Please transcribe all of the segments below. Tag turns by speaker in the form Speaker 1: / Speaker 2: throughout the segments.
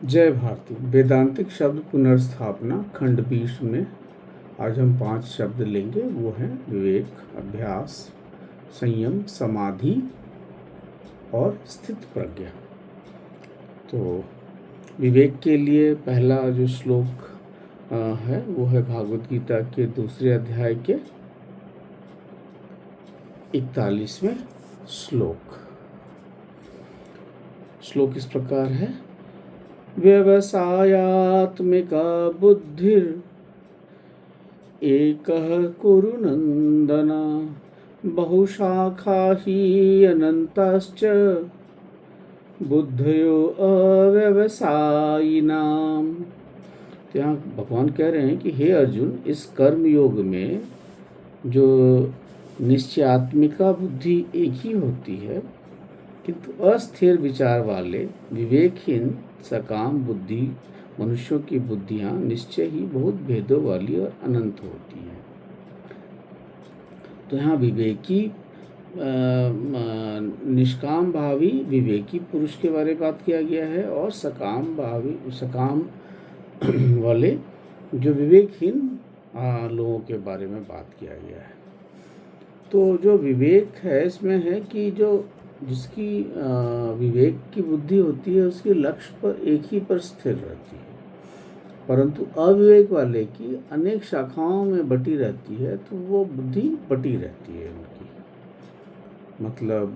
Speaker 1: जय भारती। वेदांतिक शब्द पुनर्स्थापना खंड 20 में आज हम 5 शब्द लेंगे। वो हैं विवेक, अभ्यास, संयम, समाधि और स्थित प्रज्ञा। तो विवेक के लिए पहला जो श्लोक है वो है भागवत गीता के 2 अध्याय के 41वें श्लोक। श्लोक इस प्रकार है। व्यवसायात्मिका बुद्धिर एकः कुरु नंदन बहुशाखा ही अनंताश्च बुद्धयो अव्यवसायिनाम। तो यहाँ भगवान कह रहे हैं कि हे अर्जुन, इस कर्म योग में जो निश्चयात्मिका बुद्धि एक ही होती है, किंतु अस्थिर विचार वाले विवेकहीन सकाम बुद्धि मनुष्यों की बुद्धियां निश्चय ही बहुत भेदों वाली और अनंत होती हैं। तो यहाँ विवेकी निष्काम भावी विवेकी पुरुष के बारे में बात किया गया है और सकाम वाले जो विवेकहीन लोगों के बारे में बात किया गया है। तो जो विवेक है इसमें है कि जिसकी विवेक की बुद्धि होती है उसके लक्ष्य पर एक ही पर स्थिर रहती है, परंतु अविवेक वाले की अनेक शाखाओं में बटी रहती है, तो वो बुद्धि बटी रहती है उनकी। मतलब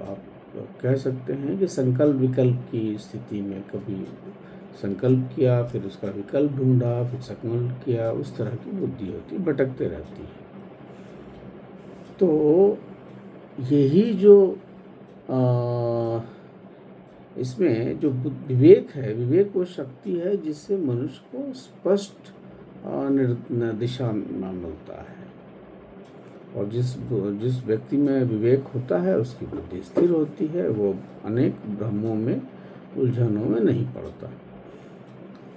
Speaker 1: आप कह सकते हैं कि संकल्प विकल्प की स्थिति में कभी संकल्प किया, फिर उसका विकल्प ढूंढा, फिर संकल्प किया, उस तरह की बुद्धि होती, भटकते रहती है। तो यही जो इसमें जो विवेक है, विवेक वो शक्ति है जिससे मनुष्य को स्पष्ट दिशा मिलता है। और जिस व्यक्ति में विवेक होता है उसकी बुद्धि स्थिर होती है, वो अनेक भ्रमों में उलझनों में नहीं पड़ता।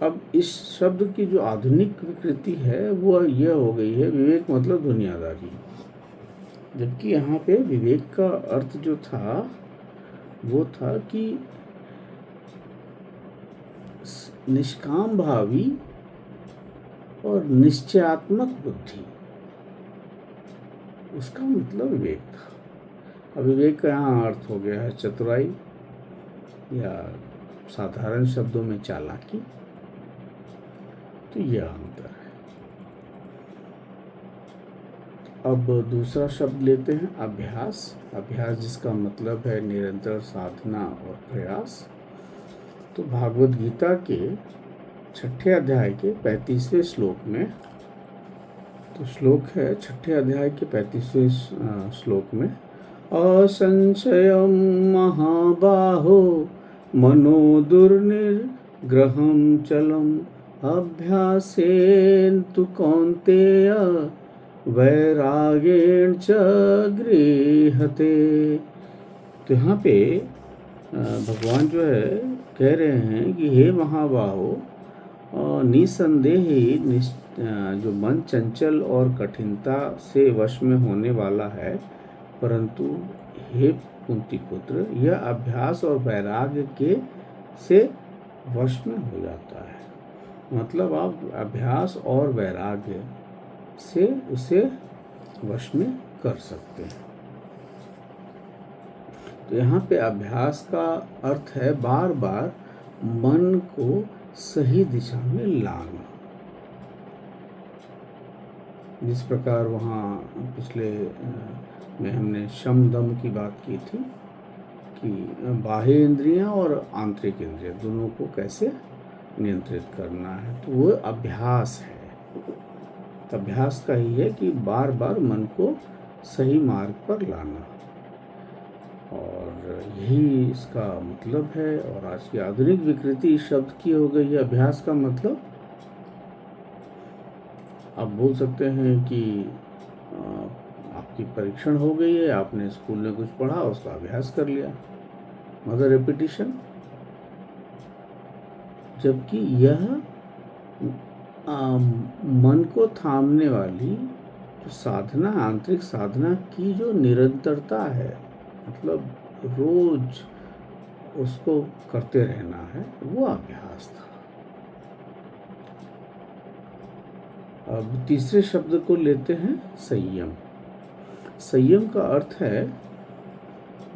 Speaker 1: अब इस शब्द की जो आधुनिक विकृति है वो यह हो गई है, विवेक मतलब दुनियादारी, जबकि यहाँ पे विवेक का अर्थ जो था वो था कि निष्काम भावी और निश्चयात्मक बुद्धि, उसका मतलब विवेक था। अब विवेक का यहाँ अर्थ हो गया है चतुराई या साधारण शब्दों में चालाकी। तो यह अंतर है। अब दूसरा शब्द लेते हैं अभ्यास। अभ्यास जिसका मतलब है निरंतर साधना और प्रयास। तो भागवत गीता के 6 अध्याय के 35वें श्लोक में, तो श्लोक है 6 अध्याय के 35वें श्लोक में, असंशयम महाबाहो मनो दुर्निग्रहम चलम अभ्यासेन तु कौन्तेय वैरागेण च गृह्यते। तो यहाँ पे भगवान जो है कह रहे हैं कि हे महाबाहो, निसंदेह ही जो मन चंचल और कठिनता से वश में होने वाला है, परंतु हे कुंती पुत्र, यह अभ्यास और वैराग्य के से वश में हो जाता है। मतलब आप अभ्यास और वैराग्य से उसे वश में कर सकते हैं। तो यहाँ पे अभ्यास का अर्थ है बार बार मन को सही दिशा में लाना। जिस प्रकार वहाँ पिछले में हमने शम दम की बात की थी कि बाह्य इंद्रियां और आंतरिक इंद्रियां दोनों को कैसे नियंत्रित करना है, तो वो अभ्यास है। अभ्यास का ही है कि बार बार मन को सही मार्ग पर लाना, और यही इसका मतलब है। और आज की आधुनिक विकृति इस शब्द की हो गई है अभ्यास का मतलब। आप बोल सकते हैं कि आपकी परीक्षण हो गई है, आपने स्कूल में कुछ पढ़ा, उसका अभ्यास कर लिया, मतलब रेपिटिशन। जबकि यह मन को थामने वाली जो साधना, आंतरिक साधना की जो निरंतरता है, मतलब रोज उसको करते रहना है, वो अभ्यास था। अब तीसरे शब्द को लेते हैं संयम। संयम का अर्थ है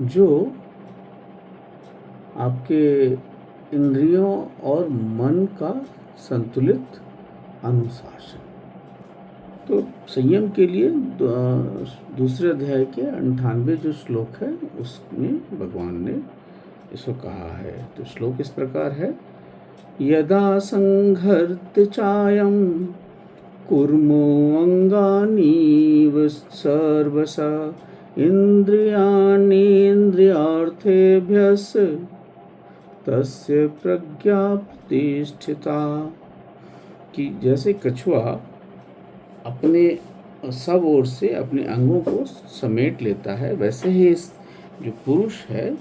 Speaker 1: जो आपके इंद्रियों और मन का संतुलित अनुशासन। तो संयम के लिए दूसरे अध्याय के 98 जो श्लोक है उसमें भगवान ने इसको कहा है। तो श्लोक इस प्रकार है, यदा संघर्त चायम कुर्मो अंगानीव सर्वसा इंद्रियार्थेभ्यस तस्य प्रज्ञा प्रतिष्ठिता। कि जैसे कछुआ अपने सब ओर से अपने अंगों को समेट लेता है, वैसे ही इस जो पुरुष है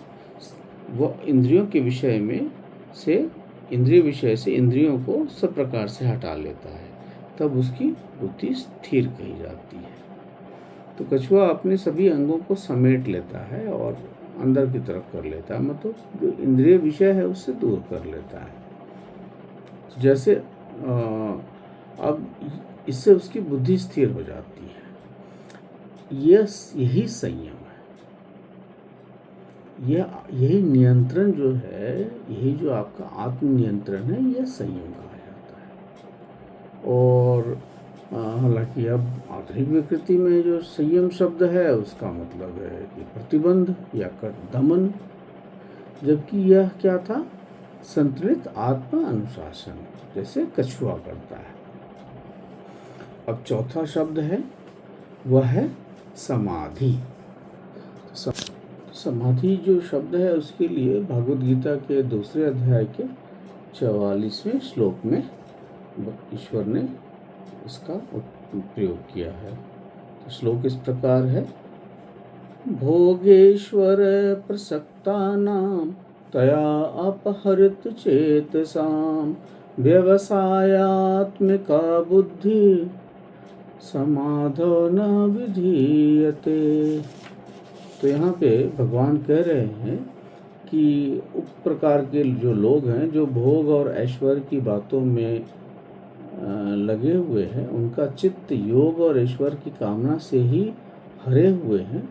Speaker 1: वह इंद्रियों के विषय में से इंद्रिय विषय से इंद्रियों को सब प्रकार से हटा लेता है, तब उसकी बुद्धि स्थिर कही जाती है। तो कछुआ अपने सभी अंगों को समेट लेता है और अंदर की तरफ कर लेता है, मतलब जो इंद्रिय विषय है उससे दूर कर लेता है। तो जैसे अब इससे उसकी बुद्धि स्थिर हो जाती है। यही संयम है, यही नियंत्रण जो है, यही जो आपका आत्म नियंत्रण है, यह संयम कहा जाता है। और हालांकि अब आधुनिक विकृति में जो संयम शब्द है उसका मतलब है कि प्रतिबंध या कर दमन, जबकि यह क्या था, संतुलित आत्म अनुशासन, जैसे कछुआ करता है। अब चौथा शब्द है वह है समाधि। समाधि जो शब्द है उसके लिए भागवत गीता के दूसरे अध्याय के 44वें श्लोक में ईश्वर ने इसका प्रयोग किया है। तो श्लोक इस प्रकार है, भोगेश्वर प्रसक्तानां तया अपहृत चेतसां व्यवसायात्मिका बुद्धि समाधो न विधीयते। तो यहाँ पे भगवान कह रहे हैं कि उप प्रकार के जो लोग हैं जो भोग और ऐश्वर्य की बातों में लगे हुए हैं, उनका चित्त योग और ईश्वर की कामना से ही हरे हुए हैं,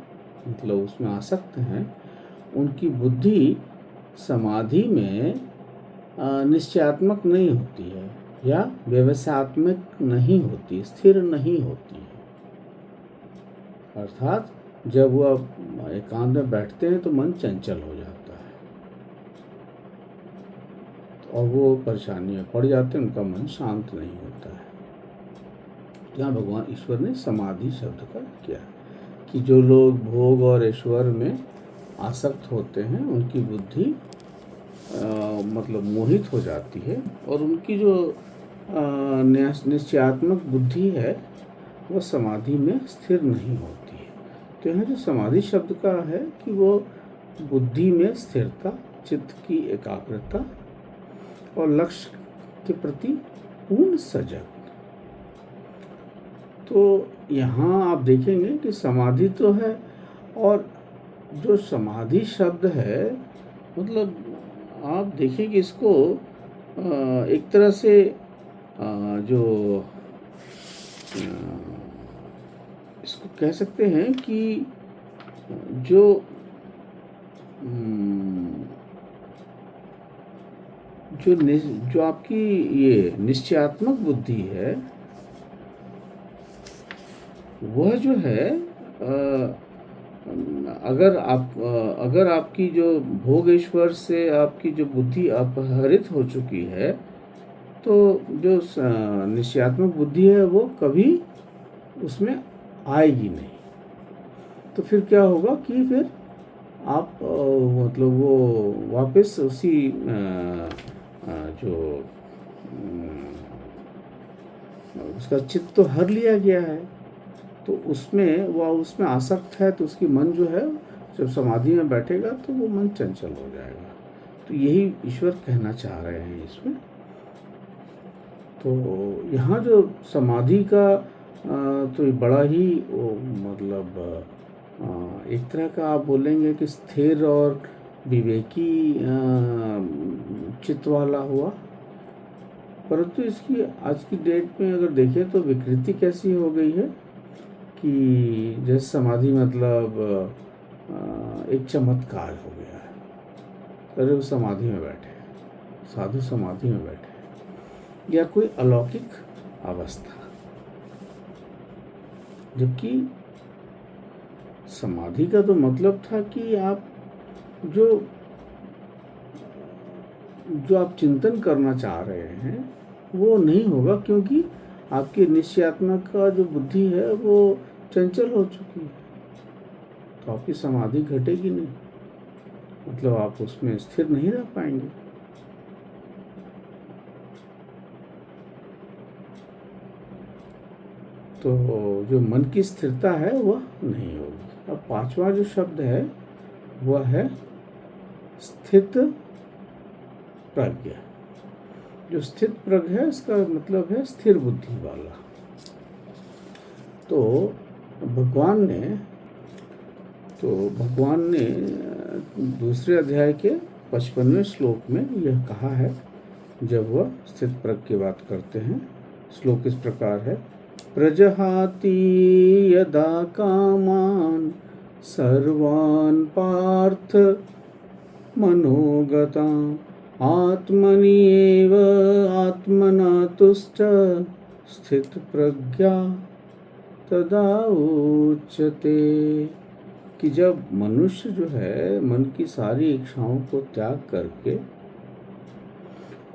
Speaker 1: मतलब उसमें आसक्त हैं, उनकी बुद्धि समाधि में निश्चयात्मक नहीं होती है या व्यवसायत्मक नहीं होती, स्थिर नहीं होती है। अर्थात जब वह एकांत में बैठते हैं तो मन चंचल हो जाता है और वो परेशानी में पड़ जाते हैं, उनका मन शांत नहीं होता है। यहाँ भगवान ईश्वर ने समाधि शब्द का किया कि जो लोग भोग और ऐश्वर्य में आसक्त होते हैं उनकी बुद्धि मतलब मोहित हो जाती है और उनकी जो निश्चयात्मक बुद्धि है वह समाधि में स्थिर नहीं होती है। तो यहाँ जो समाधि शब्द का है कि वो बुद्धि में स्थिरता, चित्त की एकाग्रता और लक्ष्य के प्रति पूर्ण सजग। तो यहाँ आप देखेंगे कि समाधि तो है, और जो समाधि शब्द है मतलब आप देखिए कि इसको एक तरह से जो इसको कह सकते हैं कि जो जो आपकी ये निश्चयात्मक बुद्धि है वह जो है अगर आपकी जो भोगेश्वर से आपकी जो बुद्धि अपहरित हो चुकी है तो जो निश्चयात्मक बुद्धि है वो कभी उसमें आएगी नहीं। तो फिर क्या होगा कि फिर आप मतलब वो वापस उसी जो उसका चित्त तो हर लिया गया है तो उसमें आसक्त है, तो उसकी मन जो है जब समाधि में बैठेगा तो वो मन चंचल हो जाएगा। तो यही ईश्वर कहना चाह रहे हैं इसमें। तो यहाँ जो समाधि का तो ये बड़ा ही मतलब एक तरह का आप बोलेंगे कि स्थिर और विवेकी चित्त वाला हुआ, परंतु इसकी आज की डेट में अगर देखें तो विकृति कैसी हो गई है कि जैसे समाधि मतलब एक चमत्कार हो गया है। अरे वो समाधि में बैठे, साधु समाधि में बैठे, या कोई अलौकिक अवस्था, जबकि समाधि का तो मतलब था कि आप जो आप चिंतन करना चाह रहे हैं वो नहीं होगा, क्योंकि आपकी निश्चयात्मक का जो बुद्धि है वो चंचल हो चुकी है, तो आपकी समाधि घटेगी नहीं, मतलब आप उसमें स्थिर नहीं रह पाएंगे। तो जो मन की स्थिरता है वह नहीं होगी। अब पांचवा जो शब्द है वह है स्थित प्रज्ञ। जो स्थित प्रज्ञ है इसका मतलब है स्थिर बुद्धि वाला। तो भगवान ने दूसरे अध्याय के 55वें श्लोक में यह कहा है, जब वह स्थित प्रज्ञ की बात करते हैं। श्लोक इस प्रकार है, प्रजहाति यदा कामान सर्वान् पार्थ मनोगतान् आत्मनि एव आत्मना तुष्ट स्थित प्रज्ञा तदा उच्यते। कि जब मनुष्य जो है मन की सारी इच्छाओं को त्याग करके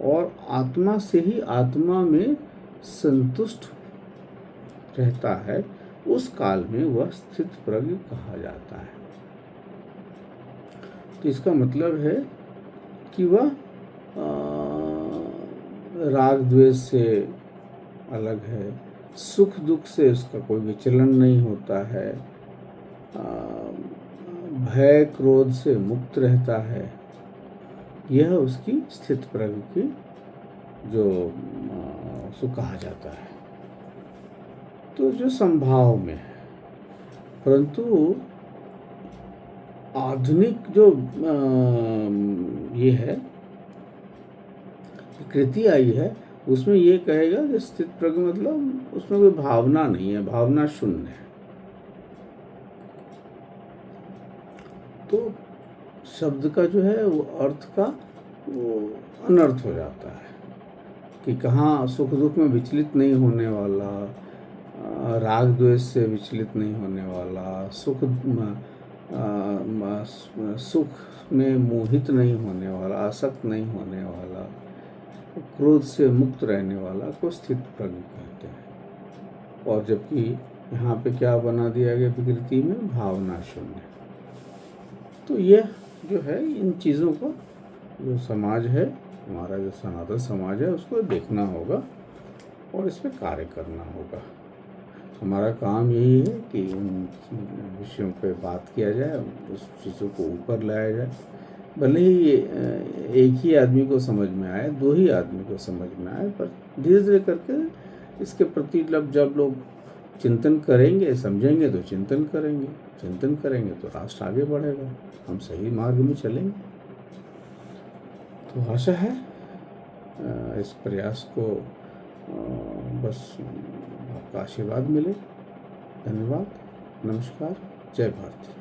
Speaker 1: और आत्मा से ही आत्मा में संतुष्ट रहता है, उस काल में वह स्थित प्रज्ञ कहा जाता है। तो इसका मतलब है कि वह राग द्वेष से अलग है, सुख दुख से उसका कोई विचलन नहीं होता है, भय क्रोध से मुक्त रहता है। यह उसकी स्थित प्रज्ञ की जो उसको कहा जाता है। तो जो संभाव में है, परंतु आधुनिक जो ये है कृति आई है, उसमें ये कहेगा कि स्थित प्रज्ञ मतलब उसमें कोई भावना नहीं है, भावना शून्य है। तो शब्द का जो है वो अर्थ का वो अनर्थ हो जाता है कि कहाँ सुख दुख में विचलित नहीं होने वाला, राग द्वेष से विचलित नहीं होने वाला, सुख में मोहित नहीं होने वाला, आसक्त नहीं होने वाला, क्रोध से मुक्त रहने वाला को स्थित प्रज्ञ कहते हैं। और जबकि यहाँ पे क्या बना दिया गया विकृति में, भावना शून्य। तो यह जो है इन चीज़ों को जो समाज है, हमारा जो सनातन समाज है, उसको देखना होगा और इस पर कार्य करना होगा। हमारा काम यही है कि इन विषयों पे बात किया जाए, उस चीज़ों को ऊपर लाया जाए। भले ही एक ही आदमी को समझ में आए, दो ही आदमी को समझ में आए, पर धीरे धीरे करके इसके प्रति जब लोग चिंतन करेंगे, समझेंगे तो चिंतन करेंगे तो राष्ट्र आगे बढ़ेगा, हम सही मार्ग में चलेंगे। तो आशा है इस प्रयास को बस आपका आशीर्वाद मिले। धन्यवाद, नमस्कार, जय भारत।